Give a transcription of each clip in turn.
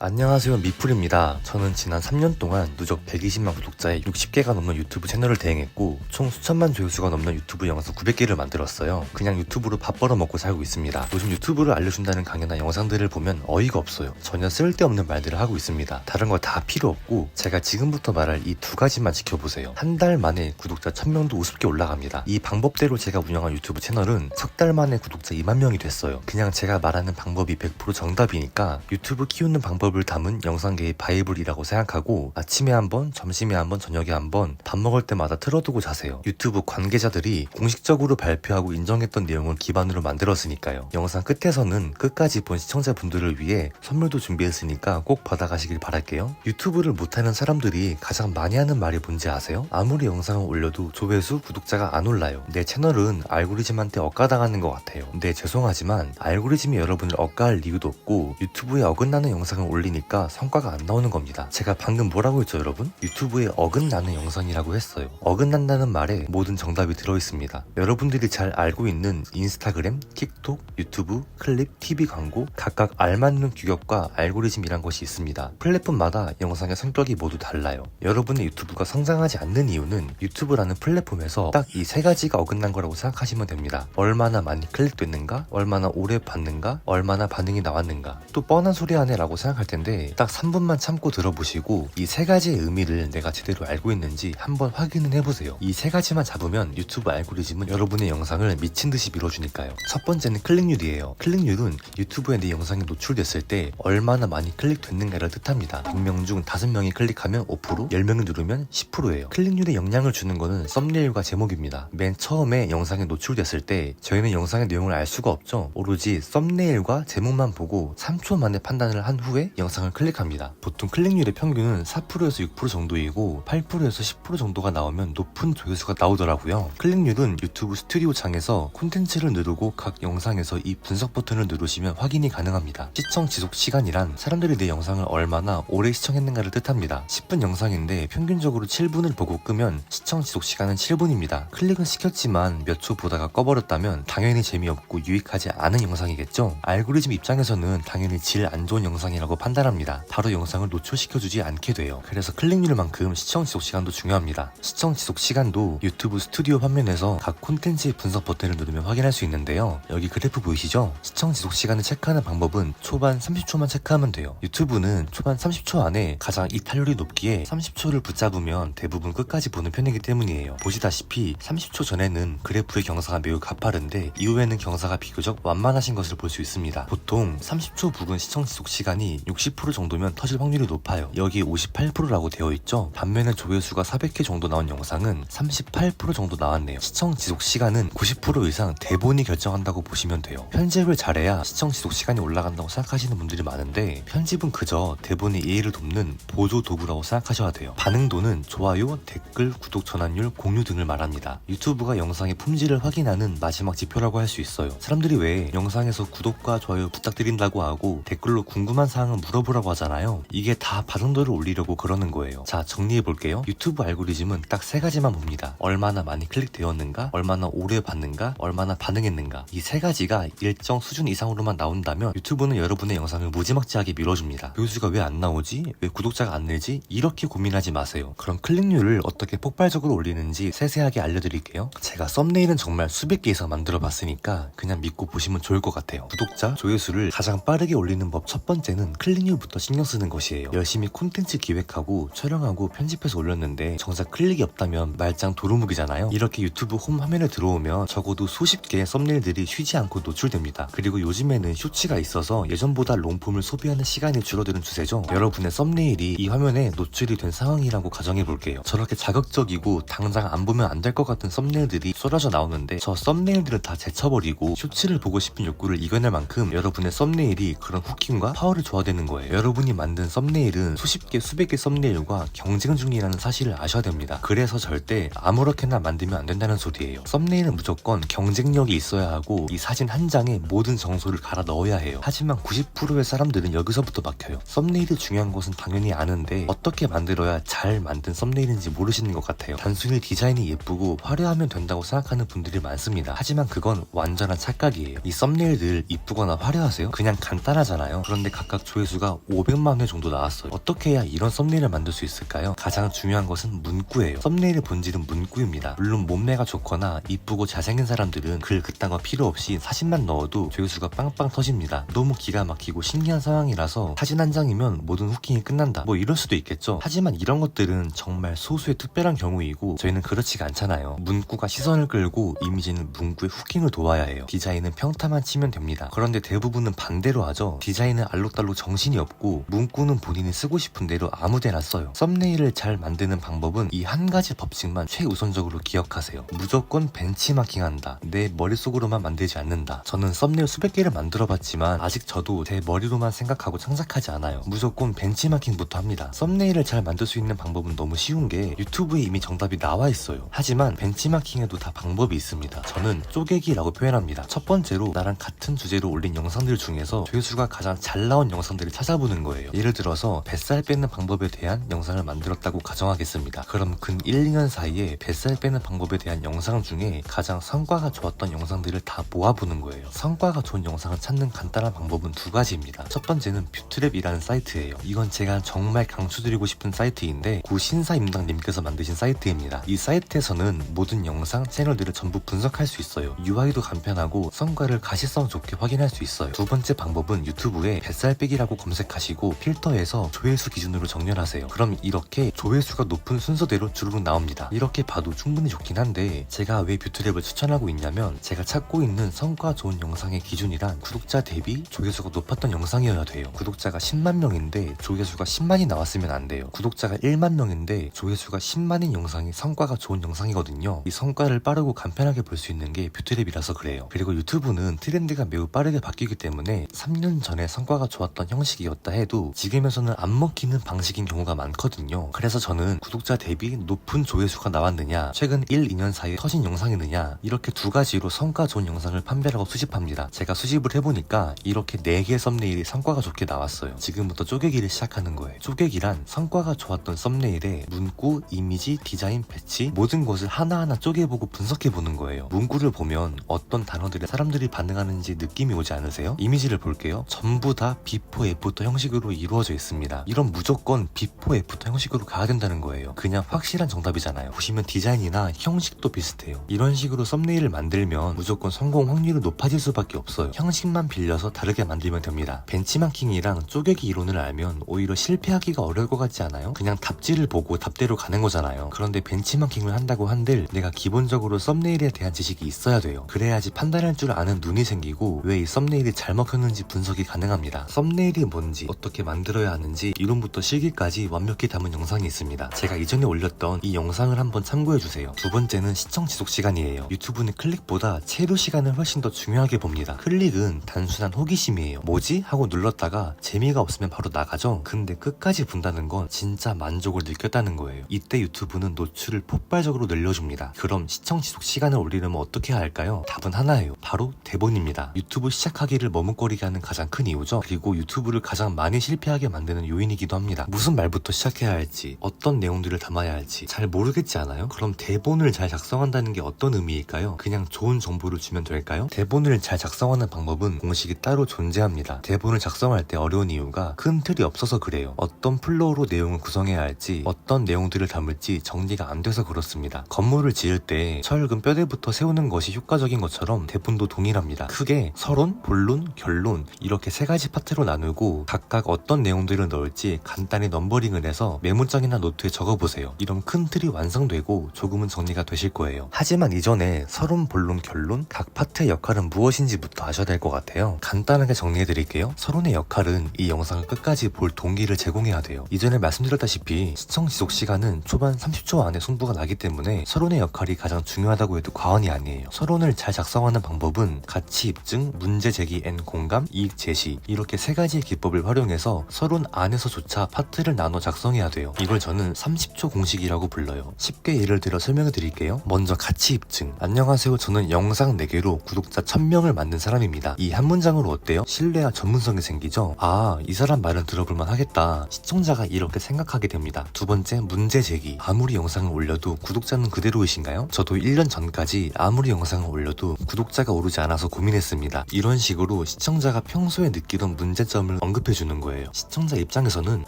안녕하세요, 미풀입니다. 저는 지난 3년 동안 누적 120만 구독자의 60개가 넘는 유튜브 채널을 대행했고 총 수천만 조회수가 넘는 유튜브 영상 900개를 만들었어요. 그냥 유튜브로 밥 벌어먹고 살고 있습니다. 요즘 유튜브를 알려준다는 강연이나 영상들을 보면 어이가 없어요. 전혀 쓸데없는 말들을 하고 있습니다. 다른 거 다 필요 없고 제가 지금부터 말할 이 두 가지만 지켜보세요. 한 달 만에 구독자 1000명도 우습게 올라갑니다. 이 방법대로 제가 운영한 유튜브 채널은 석 달 만에 구독자 2만 명이 됐어요. 그냥 제가 말하는 방법이 100% 정답이니까 유튜브 키우는 방법을 담은 영상계의 바이블이라고 생각하고 아침에 한번, 점심에 한번, 저녁에 한번 밥 먹을 때마다 틀어두고 자세요. 유튜브 관계자들이 공식적으로 발표하고 인정했던 내용을 기반으로 만들었으니까요. 영상 끝에서는 끝까지 본 시청자분들을 위해 선물도 준비했으니까 꼭 받아가시길 바랄게요. 유튜브를 못하는 사람들이 가장 많이 하는 말이 뭔지 아세요? 아무리 영상을 올려도 조회수, 구독자가 안 올라요. 내 채널은 알고리즘한테 억가당하는 것 같아요. 네, 죄송하지만 알고리즘이 여러분을 억가할 이유도 없고 유튜브에 어긋나는 영상을 올리니까 성과가 안 나오는 겁니다. 제가 방금 뭐라고 했죠, 여러분? 유튜브에 어긋나는 영상이라고 했어요. 어긋난다는 말에 모든 정답이 들어있습니다. 여러분들이 잘 알고 있는 인스타그램, 틱톡, 유튜브, 클립, TV 광고 각각 알맞는 규격과 알고리즘이란 것이 있습니다. 플랫폼마다 영상의 성격이 모두 달라요. 여러분의 유튜브가 성장하지 않는 이유는 유튜브라는 플랫폼에서 딱 이 세 가지가 어긋난 거라고 생각하시면 됩니다. 얼마나 많이 클릭됐는가, 얼마나 오래 봤는가, 얼마나 반응이 나왔는가. 또 뻔한 소리 하네 라고 생각할 텐데 딱 3분만 참고 들어보시고 이 세 가지의 의미를 내가 제대로 알고 있는지 한번 확인을 해보세요. 이 세 가지만 잡으면 유튜브 알고리즘은 여러분의 영상을 미친듯이 밀어주니까요. 첫 번째는 클릭률이에요. 클릭률은 유튜브에 내 영상이 노출됐을 때 얼마나 많이 클릭됐는가를 뜻합니다. 100명 중 5명이 클릭하면 5%, 10명이 누르면 10%예요. 클릭률에 영향을 주는 거는 썸네일과 제목입니다. 맨 처음에 영상이 노출됐을 때 저희는 영상의 내용을 알 수가 없죠. 오로지 썸네일과 제목만 보고 3초 만에 판단을 한 후에 영상을 클릭합니다. 보통 클릭률의 평균은 4%에서 6% 정도이고 8%에서 10% 정도가 나오면 높은 조회수가 나오더라고요. 클릭률은 유튜브 스튜디오 창에서 콘텐츠를 누르고 각 영상에서 이 분석 버튼을 누르시면 확인이 가능합니다. 시청 지속 시간이란 사람들이 내 영상을 얼마나 오래 시청했는가를 뜻합니다. 10분 영상인데 평균적으로 7분을 보고 끄면 시청 지속 시간은 7분입니다. 클릭은 시켰지만 몇 초 보다가 꺼버렸다면 당연히 재미없고 유익하지 않은 영상이겠죠. 알고리즘 입장에서는 당연히 질 안 좋은 영상이라고 판단합니다. 바로 영상을 노출시켜주지 않게 돼요. 그래서 클릭률만큼 시청 지속 시간도 중요합니다. 시청 지속 시간도 유튜브 스튜디오 화면에서 각 콘텐츠의 분석 버튼을 누르면 확인할 수 있는데요. 여기 그래프 보이시죠? 시청 지속 시간을 체크하는 방법은 초반 30초만 체크하면 돼요. 유튜브는 초반 30초 안에 가장 이탈률이 높기에 30초를 붙잡으면 대부분 끝까지 보는 편이기 때문이에요. 보시다시피 30초 전에는 그래프의 경사가 매우 가파른데 이후에는 경사가 비교적 완만하신 것을 볼 수 있습니다. 보통 30초 부근 시청 지속 시간이 60% 정도면 터질 확률이 높아요. 여기 58%라고 되어 있죠. 반면에 조회수가 400개 정도 나온 영상은 38% 정도 나왔네요. 시청 지속 시간은 90% 이상 대본이 결정한다고 보시면 돼요. 편집을 잘해야 시청 지속 시간이 올라간다고 생각하시는 분들이 많은데 편집은 그저 대본의 이해를 돕는 보조 도구라고 생각하셔야 돼요. 반응도는 좋아요, 댓글, 구독 전환율, 공유 등을 말합니다. 유튜브가 영상의 품질을 확인하는 마지막 지표라고 할 수 있어요. 사람들이 왜 영상에서 구독과 좋아요 부탁드린다고 하고 댓글로 궁금한 사항은 물어보라고 하잖아요. 이게 다 반응도를 올리려고 그러는 거예요. 자, 정리해볼게요. 유튜브 알고리즘은 딱 세 가지만 봅니다. 얼마나 많이 클릭되었는가, 얼마나 오래 봤는가, 얼마나 반응했는가. 이 세 가지가 일정 수준 이상으로만 나온다면 유튜브는 여러분의 영상을 무지막지하게 밀어줍니다. 조회수가 왜 안 나오지? 왜 구독자가 안 늘지? 이렇게 고민하지 마세요. 그럼 클릭률을 어떻게 폭발적으로 올리는지 세세하게 알려드릴게요. 제가 썸네일은 정말 수백 개 이상 만들어봤으니까 그냥 믿고 보시면 좋을 것 같아요. 구독자, 조회수를 가장 빠르게 올리는 법 첫 번째는 클릭률부터 신경 쓰는 것이에요. 열심히 콘텐츠 기획하고 촬영하고 편집해서 올렸는데 정작 클릭이 없다면 말짱 도루묵이잖아요. 이렇게 유튜브 홈 화면에 들어오면 적어도 수십 개의 썸네일들이 쉬지 않고 노출됩니다. 그리고 요즘에는 쇼츠가 있어서 예전보다 롱폼을 소비하는 시간이 줄어드는 추세죠. 여러분의 썸네일이 이 화면에 노출이 된 상황이라고 가정해볼게요. 저렇게 자극적이고 당장 안 보면 안 될 것 같은 썸네일들이 쏟아져 나오는데 저 썸네일들을 다 제쳐버리고 쇼츠를 보고 싶은 욕구를 이겨낼 만큼 여러분의 썸네일이 그런 후킹과 파워를 줘야 되는 거예요. 여러분이 만든 썸네일은 수십 개, 수백 개 썸네일과 경쟁 중이라는 사실을 아셔야 됩니다. 그래서 절대 아무렇게나 만들면 안 된다는 소리예요. 썸네일은 무조건 경쟁력이 있어야 하고 이 사진 한 장에 모든 정보를 갈아 넣어야 해요. 하지만 90%의 사람들은 여기서부터 막혀요. 썸네일이 중요한 것은 당연히 아는데 어떻게 만들어야 잘 만든 썸네일인지 모르시는 것 같아요. 단순히 디자인이 예쁘고 화려하면 된다고 생각하는 분들이 많습니다. 하지만 그건 완전한 착각이에요. 이 썸네일들 이쁘거나 화려하세요? 그냥 간단하잖아요. 그런데 각각 조회수 조회수가 500만 회 정도 나왔어요. 어떻게 해야 이런 썸네일을 만들 수 있을까요? 가장 중요한 것은 문구예요. 썸네일의 본질은 문구입니다. 물론 몸매가 좋거나 이쁘고 잘생긴 사람들은 글 그딴 거 필요 없이 사진만 넣어도 조회수가 빵빵 터집니다. 너무 기가 막히고 신기한 상황이라서 사진 한 장이면 모든 후킹이 끝난다, 뭐 이럴 수도 있겠죠. 하지만 이런 것들은 정말 소수의 특별한 경우이고 저희는 그렇지가 않잖아요. 문구가 시선을 끌고 이미지는 문구의 후킹을 도와야 해요. 디자인은 평타만 치면 됩니다. 그런데 대부분은 반대로 하죠. 디자인은 알록달록 정신이 없고 문구는 본인이 쓰고 싶은 대로 아무데나 써요. 썸네일을 잘 만드는 방법은 이 한 가지 법칙만 최우선적으로 기억하세요. 무조건 벤치마킹한다. 내 머릿속으로만 만들지 않는다. 저는 썸네일 수백 개를 만들어봤지만 아직 저도 제 머리로만 생각하고 창작하지 않아요. 무조건 벤치마킹부터 합니다. 썸네일을 잘 만들 수 있는 방법은 너무 쉬운 게 유튜브에 이미 정답이 나와 있어요. 하지만 벤치마킹에도 다 방법이 있습니다. 저는 쪼개기라고 표현합니다. 첫 번째로 나랑 같은 주제로 올린 영상들 중에서 조회수가 가장 잘 나온 영상들을 찾아보는 거예요. 예를 들어서 뱃살 빼는 방법에 대한 영상을 만들었다고 가정하겠습니다. 그럼 근 1, 2년 사이에 뱃살 빼는 방법에 대한 영상 중에 가장 성과가 좋았던 영상들을 다 모아보는 거예요. 성과가 좋은 영상을 찾는 간단한 방법은 두 가지입니다. 첫 번째는 뷰트랩이라는 사이트예요. 이건 제가 정말 강추드리고 싶은 사이트인데 구신사임당님께서 만드신 사이트입니다. 이 사이트에서는 모든 영상 채널들을 전부 분석할 수 있어요. UI도 간편하고 성과를 가시성 좋게 확인할 수 있어요. 두 번째 방법은 유튜브에 뱃살 빼기라고 검색하시고 필터에서 조회수 기준으로 정렬하세요. 그럼 이렇게 조회수가 높은 순서대로 주르륵 나옵니다. 이렇게 봐도 충분히 좋긴 한데 제가 왜 뷰트랩을 추천하고 있냐면 제가 찾고 있는 성과 좋은 영상의 기준이란 구독자 대비 조회수가 높았던 영상이어야 돼요. 구독자가 10만 명인데 조회수가 10만이 나왔으면 안 돼요. 구독자가 1만 명인데 조회수가 10만인 영상이 성과가 좋은 영상이거든요. 이 성과를 빠르고 간편하게 볼 수 있는 게 뷰트랩이라서 그래요. 그리고 유튜브는 트렌드가 매우 빠르게 바뀌기 때문에 3년 전에 성과가 좋았던 형식이었다 해도 지금에서는 안 먹히는 방식인 경우가 많거든요. 그래서 저는 구독자 대비 높은 조회수가 나왔느냐, 최근 1, 2년 사이에 터진 영상이느냐, 이렇게 두 가지로 성과 좋은 영상을 판별하고 수집합니다. 제가 수집을 해보니까 이렇게 4개의 썸네일이 성과가 좋게 나왔어요. 지금부터 쪼개기를 시작하는 거예요. 쪼개기란 성과가 좋았던 썸네일에 문구, 이미지, 디자인, 배치 모든 것을 하나하나 쪼개보고 분석해보는 거예요. 문구를 보면 어떤 단어들에 사람들이 반응하는지 느낌이 오지 않으세요? 이미지를 볼게요. 전부 다 비포 애프터 형식으로 이루어져 있습니다. 이런 무조건 비포 애프터 형식으로 가야 된다는 거예요. 그냥 확실한 정답이잖아요. 보시면 디자인이나 형식도 비슷해요. 이런 식으로 썸네일을 만들면 무조건 성공 확률이 높아질 수밖에 없어요. 형식만 빌려서 다르게 만들면 됩니다. 벤치마킹이랑 쪼개기 이론을 알면 오히려 실패하기가 어려울 것 같지 않아요? 그냥 답지를 보고 답대로 가는 거잖아요. 그런데 벤치마킹을 한다고 한들 내가 기본적으로 썸네일에 대한 지식이 있어야 돼요. 그래야지 판단할 줄 아는 눈이 생기고 왜 이 썸네일이 잘 먹혔는지 분석이 가능합니다. 썸네일이 뭔지, 어떻게 만들어야 하는지 이론부터 실기까지 완벽히 담은 영상이 있습니다. 제가 이전에 올렸던 이 영상을 한번 참고해주세요. 두 번째는 시청 지속 시간이에요. 유튜브는 클릭보다 체류 시간을 훨씬 더 중요하게 봅니다. 클릭은 단순한 호기심이에요. 뭐지? 하고 눌렀다가 재미가 없으면 바로 나가죠? 근데 끝까지 본다는 건 진짜 만족을 느꼈다는 거예요. 이때 유튜브는 노출을 폭발적으로 늘려줍니다. 그럼 시청 지속 시간을 올리려면 어떻게 해야 할까요? 답은 하나예요. 바로 대본입니다. 유튜브 시작하기를 머뭇거리게 하는 가장 큰 이유죠. 그리고 유튜브를 가장 많이 실패하게 만드는 요인이기도 합니다. 무슨 말부터 시작해야 할지, 어떤 내용들을 담아야 할지 잘 모르겠지 않아요? 그럼 대본을 잘 작성한다는 게 어떤 의미일까요? 그냥 좋은 정보를 주면 될까요? 대본을 잘 작성하는 방법은 공식이 따로 존재합니다. 대본을 작성할 때 어려운 이유가 큰 틀이 없어서 그래요. 어떤 플로우로 내용을 구성해야 할지, 어떤 내용들을 담을지 정리가 안 돼서 그렇습니다. 건물을 지을 때 철근 뼈대부터 세우는 것이 효과적인 것처럼 대본도 동일합니다. 크게 서론, 본론, 결론 이렇게 세 가지 파트로 나누고 각각 어떤 내용들을 넣을지 간단히 넘버링을 해서 메모장이나 노트에 적어보세요. 이런 큰 틀이 완성되고 조금은 정리가 되실 거예요. 하지만 이전에 서론, 본론, 결론 각 파트의 역할은 무엇인지부터 아셔야 될 것 같아요. 간단하게 정리해드릴게요. 서론의 역할은 이 영상을 끝까지 볼 동기를 제공해야 돼요. 이전에 말씀드렸다시피 시청 지속 시간은 초반 30초 안에 승부가 나기 때문에 서론의 역할이 가장 중요하다고 해도 과언이 아니에요. 서론을 잘 작성하는 방법은 가치 입증, 문제 제기 앤 공감, 이익 제시 이렇게 세 가지의 기법을 활용해서 서론 안에서조차 파트를 나눠 작성해야 돼요. 이걸 저는 30초 공식이라고 불러요. 쉽게 예를 들어 설명해 드릴게요. 먼저 가치 입증. 안녕하세요. 저는 영상 4개로 구독자 1000명을 만든 사람입니다. 이 한 문장으로 어때요? 신뢰와 전문성이 생기죠? 아, 이 사람 말은 들어볼만 하겠다. 시청자가 이렇게 생각하게 됩니다. 두 번째, 문제 제기. 아무리 영상을 올려도 구독자는 그대로이신가요? 저도 1년 전까지 아무리 영상을 올려도 구독자가 오르지 않아서 고민했습니다. 이런 식으로 시청자가 평소에 느끼던 문제점을 부분을 언급해주는 거예요. 시청자 입장에서는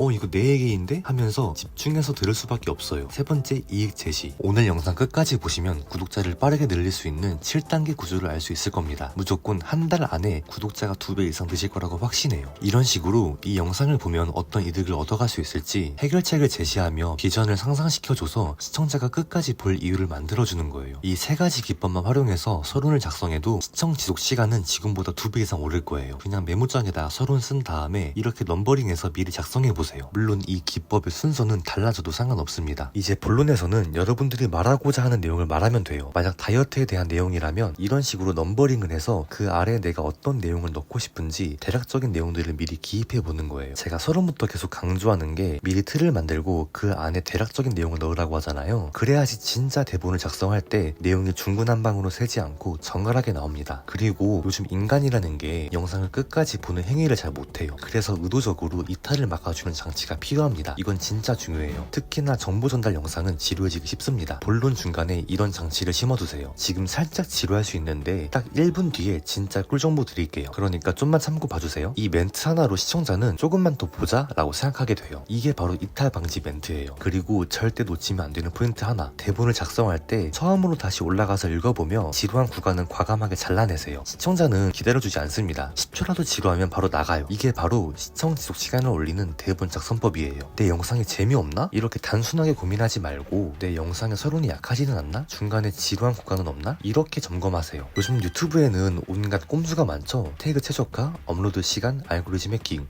이거 내 얘기인데? 하면서 집중해서 들을 수밖에 없어요. 세 번째, 이익 제시. 오늘 영상 끝까지 보시면 구독자를 빠르게 늘릴 수 있는 7단계 구조를 알 수 있을 겁니다. 무조건 한 달 안에 구독자가 2배 이상 되실 거라고 확신해요. 이런 식으로 이 영상을 보면 어떤 이득을 얻어갈 수 있을지 해결책을 제시하며 비전을 상상시켜줘서 시청자가 끝까지 볼 이유를 만들어주는 거예요. 이 세 가지 기법만 활용해서 서론을 작성해도 시청 지속 시간은 지금보다 2배 이상 오를 거예요. 그냥 메모장에다 서론 쓴 다음에 이렇게 넘버링해서 미리 작성해보세요. 물론 이 기법의 순서는 달라져도 상관없습니다. 이제 본론에서는 여러분들이 말하고자 하는 내용을 말하면 돼요. 만약 다이어트에 대한 내용이라면 이런 식으로 넘버링을 해서 그 아래에 내가 어떤 내용을 넣고 싶은지 대략적인 내용들을 미리 기입해보는 거예요. 제가 서론부터 계속 강조하는 게 미리 틀을 만들고 그 안에 대략적인 내용을 넣으라고 하잖아요. 그래야지 진짜 대본을 작성할 때 내용이 중구난방으로 새지 않고 정갈하게 나옵니다. 그리고 요즘 인간이라는 게 영상을 끝까지 보는 행위를 잘 못해요. 그래서 의도적으로 이탈을 막아주는 장치가 필요합니다. 이건 진짜 중요해요. 특히나 정보 전달 영상은 지루해지기 쉽습니다. 본론 중간에 이런 장치를 심어두세요. 지금 살짝 지루할 수 있는데 딱 1분 뒤에 진짜 꿀정보 드릴게요. 그러니까 좀만 참고 봐주세요. 이 멘트 하나로 시청자는 조금만 더 보자 라고 생각하게 돼요. 이게 바로 이탈 방지 멘트예요. 그리고 절대 놓치면 안 되는 포인트 하나. 대본을 작성할 때 처음으로 다시 올라가서 읽어보며 지루한 구간은 과감하게 잘라내세요. 시청자는 기다려주지 않습니다. 10초라도 지루하면 바로 나가요. 이게 바로 시청 지속 시간을 올리는 대본 작성법이에요. 내 영상이 재미없나? 이렇게 단순하게 고민하지 말고 내 영상의 서론이 약하지는 않나? 중간에 지루한 구간은 없나? 이렇게 점검하세요. 요즘 유튜브에는 온갖 꼼수가 많죠. 태그 최적화, 업로드 시간, 알고리즘 해킹,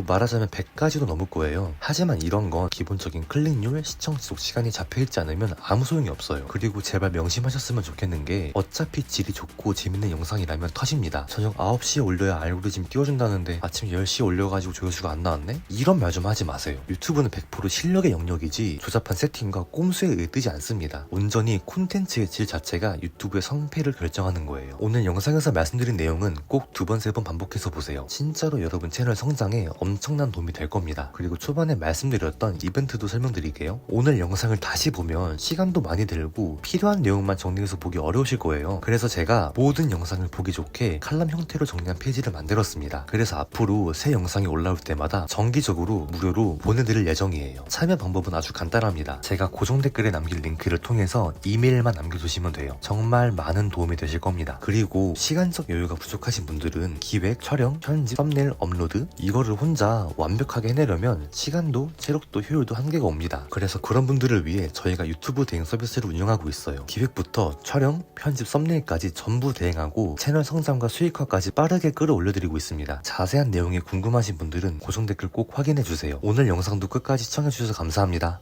말하자면 100가지도 넘을 거예요. 하지만 이런 건 기본적인 클릭률, 시청 지속 시간이 잡혀있지 않으면 아무 소용이 없어요. 그리고 제발 명심하셨으면 좋겠는 게 어차피 질이 좋고 재밌는 영상이라면 터집니다. 저녁 9시에 올려야 알고리즘 띄워준다는데 아침 10시에 올려가지고 조회수가 안 나왔네? 이런 말 좀 하지 마세요. 유튜브는 100% 실력의 영역이지 조잡한 세팅과 꼼수에 의해 뜨지 않습니다. 온전히 콘텐츠의 질 자체가 유튜브의 성패를 결정하는 거예요. 오늘 영상에서 말씀드린 내용은 꼭 2번, 3번 반복해서 보세요. 진짜로 여러분 채널 성장에 엄청난 도움이 될 겁니다. 그리고 초반에 말씀드렸던 이벤트도 설명드릴게요. 오늘 영상을 다시 보면 시간도 많이 들고 필요한 내용만 정리해서 보기 어려우실 거예요. 그래서 제가 모든 영상을 보기 좋게 칼럼 형태로 정리한 페이지를 만들었습니다. 그래서 앞으로 새 영상이 올라올 때마다 정기적으로 무료로 보내드릴 예정이에요. 참여 방법은 아주 간단합니다. 제가 고정 댓글에 남길 링크를 통해서 이메일만 남겨주시면 돼요. 정말 많은 도움이 되실 겁니다. 그리고 시간적 여유가 부족하신 분들은 기획, 촬영, 편집, 썸네일, 업로드 이거를 혼자 완벽하게 해내려면 시간도 체력도 효율도 한계가 옵니다. 그래서 그런 분들을 위해 저희가 유튜브 대행 서비스를 운영하고 있어요. 기획부터 촬영, 편집, 썸네일까지 전부 대행하고 채널 성장과 수익화까지 빠르게 끌어올려드리고 있습니다. 자세한 내용이 궁금하신 분들은 고정 댓글 꼭 확인해주세요. 오늘 영상도 끝까지 시청해주셔서 감사합니다.